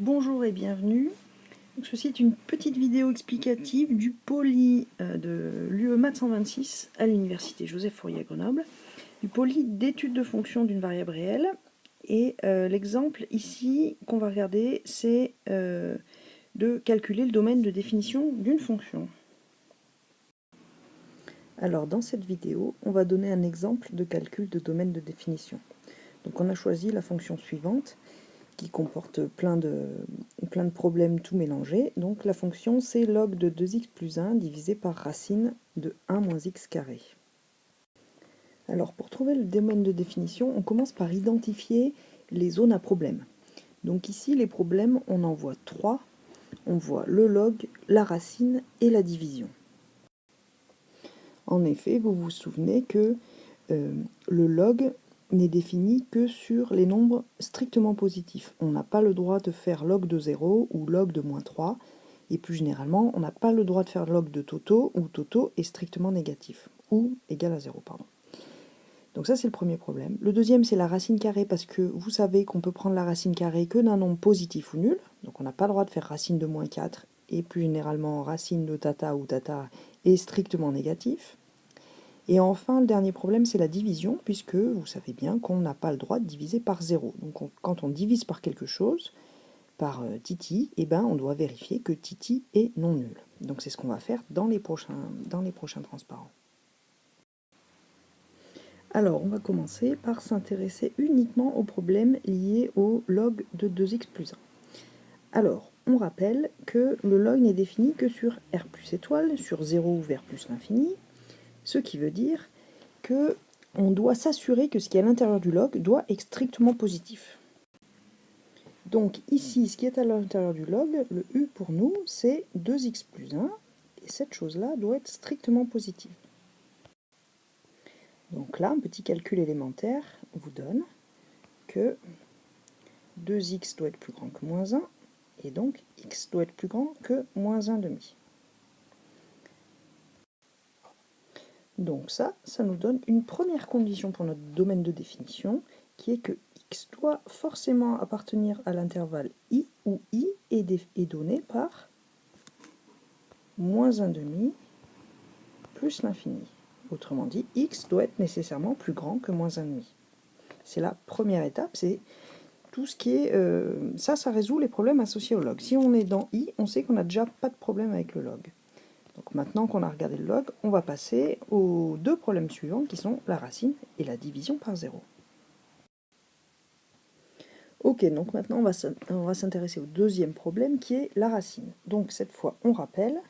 Bonjour et bienvenue. Ceci est une petite vidéo explicative du poly de l'UE Maths 126 à l'université Joseph Fourier à Grenoble, du poly d'étude de fonction d'une variable réelle. Et l'exemple ici qu'on va regarder, c'est de calculer le domaine de définition d'une fonction. Alors dans cette vidéo, on va donner un exemple de calcul de domaine de définition. Donc on a choisi la fonction suivante, qui comporte plein de problèmes tout mélangés. Donc la fonction, c'est log de 2x plus 1 divisé par racine de 1 moins x carré. Alors pour trouver le domaine de définition, on commence par identifier les zones à problème. Donc ici, les problèmes, on en voit 3. On voit le log, la racine et la division. En effet, vous vous souvenez que le log n'est défini que sur les nombres strictement positifs. On n'a pas le droit de faire log de 0 ou log de moins 3, et plus généralement, on n'a pas le droit de faire log de Toto, où Toto est strictement négatif, ou égal à 0, pardon. Donc ça, c'est le premier problème. Le deuxième, c'est la racine carrée, parce que vous savez qu'on peut prendre la racine carrée que d'un nombre positif ou nul, donc on n'a pas le droit de faire racine de moins 4, et plus généralement, racine de tata ou tata est strictement négatif. Et enfin, le dernier problème, c'est la division, puisque vous savez bien qu'on n'a pas le droit de diviser par 0. Donc quand on divise par quelque chose, par Titi, eh ben, on doit vérifier que Titi est non nul. Donc c'est ce qu'on va faire dans les prochains transparents. Alors, on va commencer par s'intéresser uniquement aux problèmes liés au log de 2x plus 1. Alors, on rappelle que le log n'est défini que sur R plus étoile, sur 0 ou R plus l'infini, ce qui veut dire qu'on doit s'assurer que ce qui est à l'intérieur du log doit être strictement positif. Donc ici, ce qui est à l'intérieur du log, le U pour nous, c'est 2x plus 1, et cette chose-là doit être strictement positive. Donc là, un petit calcul élémentaire vous donne que 2x doit être plus grand que moins 1, et donc x doit être plus grand que moins 1 demi. Donc ça nous donne une première condition pour notre domaine de définition, qui est que x doit forcément appartenir à l'intervalle i, où i est donné par moins 1 demi plus l'infini. Autrement dit, x doit être nécessairement plus grand que moins 1 demi. C'est la première étape, c'est tout ce qui est... ça résout les problèmes associés au log. Si on est dans i, on sait qu'on n'a déjà pas de problème avec le log. Donc maintenant qu'on a regardé le log, on va passer aux deux problèmes suivants qui sont la racine et la division par 0. Ok, donc maintenant on va s'intéresser au deuxième problème qui est la racine. Donc cette fois on rappelle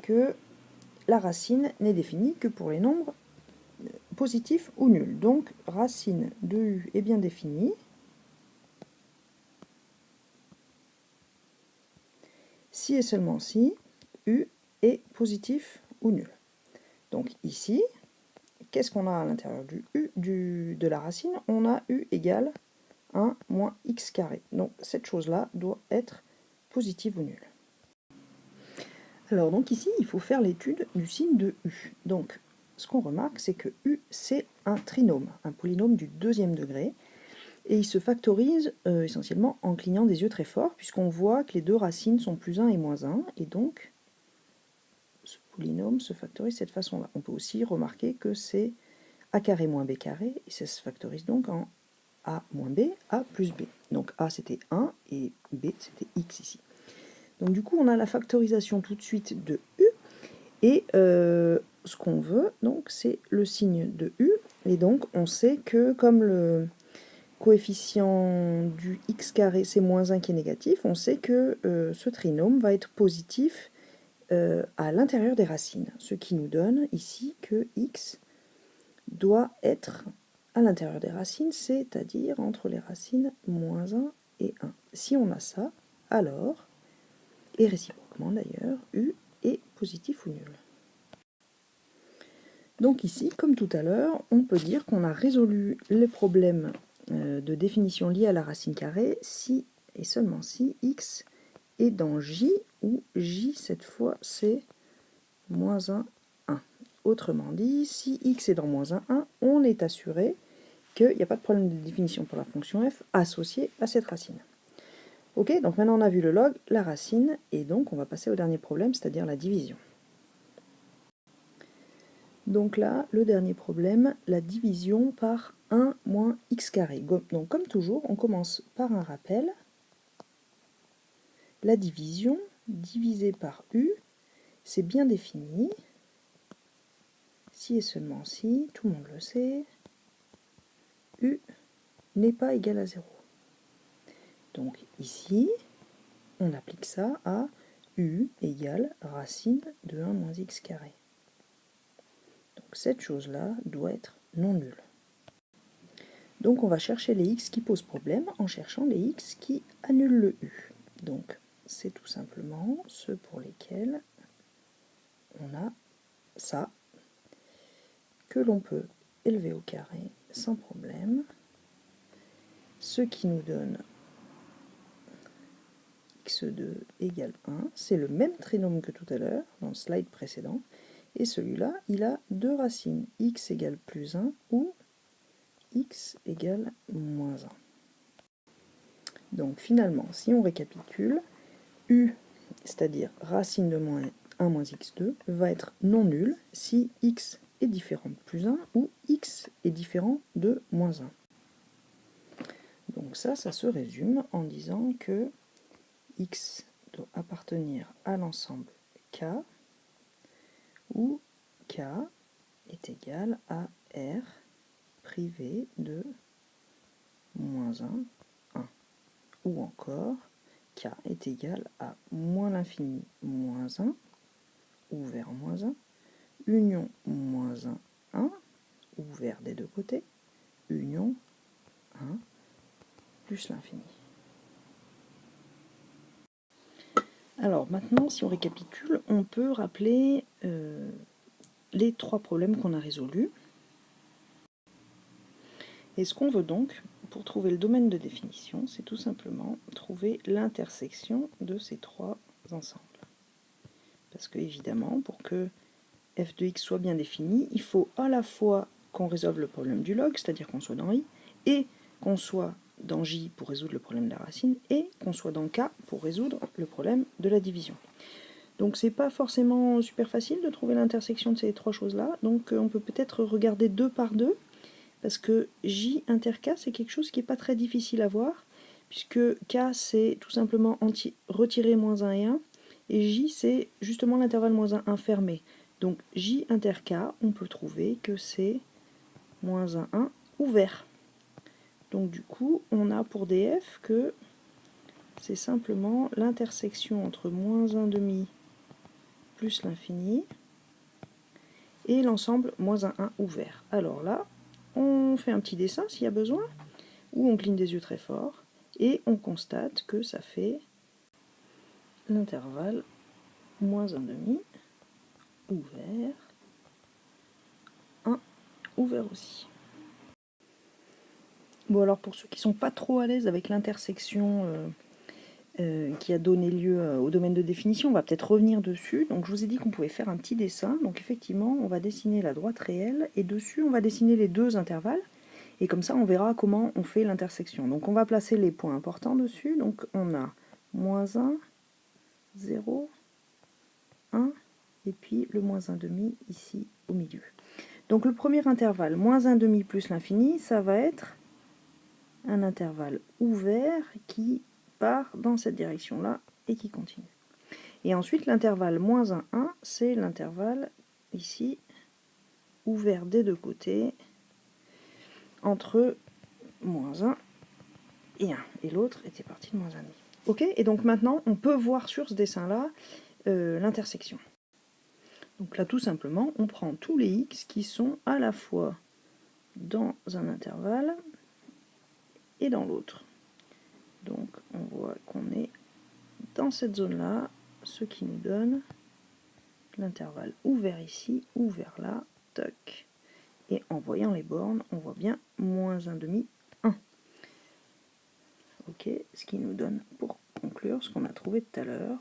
que la racine n'est définie que pour les nombres positifs ou nuls. Donc racine de u est bien définie si et seulement si u est positif ou nul. Donc ici, qu'est-ce qu'on a à l'intérieur du u de la racine? On a u égale 1 moins x carré. Donc cette chose-là doit être positive ou nulle. Alors donc ici, il faut faire l'étude du signe de u. Donc ce qu'on remarque, c'est que u, c'est un trinôme, un polynôme du deuxième degré, et il se factorise essentiellement en clignant des yeux très forts, puisqu'on voit que les deux racines sont plus 1 et moins 1, et donc ce polynôme se factorise de cette façon-là. On peut aussi remarquer que c'est a carré moins b carré, et ça se factorise donc en a moins b, a plus b. Donc a c'était 1 et b c'était x ici. Donc du coup on a la factorisation tout de suite de u, et ce qu'on veut donc c'est le signe de u, et donc on sait que comme le coefficient du x carré c'est moins 1 qui est négatif, on sait que ce trinôme va être positif à l'intérieur des racines, ce qui nous donne ici que x doit être à l'intérieur des racines, c'est-à-dire entre les racines moins 1 et 1. Si on a ça, alors, et réciproquement d'ailleurs, u est positif ou nul. Donc ici, comme tout à l'heure, on peut dire qu'on a résolu les problèmes de définition liés à la racine carrée si et seulement si x est dans j, où j cette fois c'est moins 1, 1. Autrement dit, si x est dans moins 1, 1, on est assuré qu'il n'y a pas de problème de définition pour la fonction f associée à cette racine. Ok, donc maintenant on a vu le log, la racine, et donc on va passer au dernier problème, c'est-à-dire la division. Donc là, le dernier problème, la division par 1 moins x carré. Donc comme toujours, on commence par un rappel. La division divisée par u, c'est bien défini. Si et seulement si, tout le monde le sait, u n'est pas égal à 0. Donc ici, on applique ça à u égale racine de 1 moins x carré. Donc cette chose-là doit être non nulle. Donc on va chercher les x qui posent problème en cherchant les x qui annulent le u. Donc c'est tout simplement ceux pour lesquels on a ça, que l'on peut élever au carré sans problème, ce qui nous donne x2 égale 1, c'est le même trinôme que tout à l'heure, dans le slide précédent, et celui-là, il a deux racines, x égale plus 1 ou x égale moins 1. Donc finalement, si on récapitule, u, c'est-à-dire racine de moins 1 moins x2, va être non nul si x est différent de plus 1 ou x est différent de moins 1. Donc ça se résume en disant que x doit appartenir à l'ensemble K, où K est égal à R privé de moins 1, 1. Ou encore, K est égal à moins l'infini moins 1, ouvert moins 1, union moins 1, 1, ouvert des deux côtés, union 1 plus l'infini. Alors maintenant, si on récapitule, on peut rappeler les trois problèmes qu'on a résolus. Et ce qu'on veut donc, pour trouver le domaine de définition, c'est tout simplement trouver l'intersection de ces trois ensembles. Parce que évidemment, pour que f de x soit bien défini, il faut à la fois qu'on résolve le problème du log, c'est-à-dire qu'on soit dans i, et qu'on soit dans j pour résoudre le problème de la racine, et qu'on soit dans k pour résoudre le problème de la division. Donc c'est pas forcément super facile de trouver l'intersection de ces trois choses-là, donc on peut peut-être regarder deux par deux, parce que j inter k, c'est quelque chose qui n'est pas très difficile à voir, puisque k, c'est tout simplement retirer moins 1 et 1, et j, c'est justement l'intervalle moins 1 fermé. Donc j inter k, on peut trouver que c'est moins 1, 1 ouvert. Donc du coup, on a pour df que c'est simplement l'intersection entre moins 1 demi plus l'infini, et l'ensemble moins 1, 1 ouvert. Alors là, on fait un petit dessin s'il y a besoin, ou on cligne des yeux très fort, et on constate que ça fait l'intervalle moins 1 demi, ouvert, 1, ouvert aussi. Bon alors pour ceux qui ne sont pas trop à l'aise avec l'intersection qui a donné lieu au domaine de définition, on va peut-être revenir dessus. Donc je vous ai dit qu'on pouvait faire un petit dessin, donc effectivement on va dessiner la droite réelle, et dessus on va dessiner les deux intervalles, et comme ça on verra comment on fait l'intersection. Donc on va placer les points importants dessus, donc on a moins 1, 0, 1, et puis le moins 1 demi ici au milieu. Donc le premier intervalle, moins 1 demi plus l'infini, ça va être un intervalle ouvert qui part dans cette direction-là et qui continue. Et ensuite l'intervalle moins 1, 1, c'est l'intervalle ici, ouvert des deux côtés, entre moins 1 et 1. Et l'autre était parti de moins 1,5. Ok, et donc maintenant on peut voir sur ce dessin-là l'intersection. Donc là tout simplement, on prend tous les x qui sont à la fois dans un intervalle et dans l'autre. Donc on voit qu'on est dans cette zone-là, ce qui nous donne l'intervalle ouvert ici, ouvert là, toc. Et en voyant les bornes, on voit bien moins 1 demi, 1. Ok, ce qui nous donne pour conclure ce qu'on a trouvé tout à l'heure,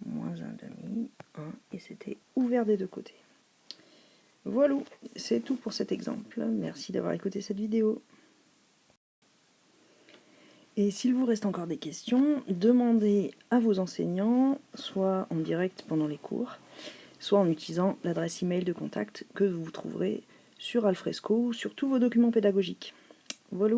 moins 1 demi, 1, et c'était ouvert des deux côtés. Voilà, c'est tout pour cet exemple. Merci d'avoir écouté cette vidéo. Et s'il vous reste encore des questions, demandez à vos enseignants, soit en direct pendant les cours, soit en utilisant l'adresse email de contact que vous trouverez sur Alfresco ou sur tous vos documents pédagogiques. Voilà.